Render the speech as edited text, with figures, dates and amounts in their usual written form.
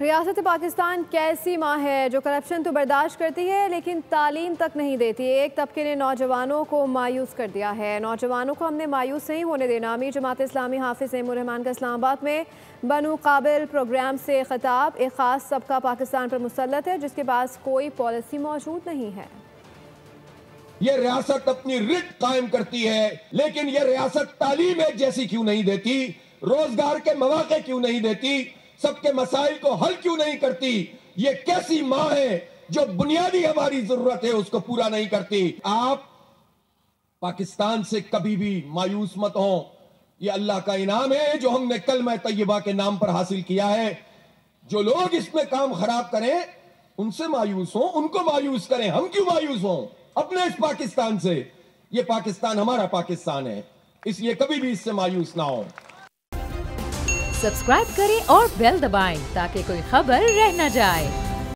ریاست پاکستان کیسی ماں ہے جو کرپشن تو برداشت کرتی ہے لیکن تعلیم تک نہیں دیتی. ایک طبقے نے نوجوانوں کو مایوس کر دیا ہے. نوجوانوں کو ہم نے مایوس نہیں ہونے دینا. امیر جماعت اسلامی حافظ نعیم الرحمان کا اسلام آباد میں بنو قابل پروگرام سے خطاب. ایک خاص طبقہ پاکستان پر مسلط ہے جس کے پاس کوئی پالیسی موجود نہیں ہے. یہ ریاست اپنی رٹ قائم کرتی ہے لیکن یہ ریاست تعلیم ایک جیسی کیوں نہیں دیتی, روزگار کے مواقع کیوں نہیں دیتی, سب کے مسائل کو حل کیوں نہیں کرتی. یہ کیسی ماں ہے جو بنیادی ہماری ضرورت ہے اس کو پورا نہیں کرتی. آپ پاکستان سے کبھی بھی مایوس مت ہوں. یہ اللہ کا انعام ہے جو ہم نے کلمہ طیبہ کے نام پر حاصل کیا ہے. جو لوگ اس میں کام خراب کریں ان سے مایوس ہوں, ان کو مایوس کریں. ہم کیوں مایوس ہوں اپنے اس پاکستان سے؟ یہ پاکستان ہمارا پاکستان ہے, اس لیے کبھی بھی اس سے مایوس نہ ہوں. سبسکرائب کریں اور بیل دبائیں تاکہ کوئی خبر رہ نہ جائے.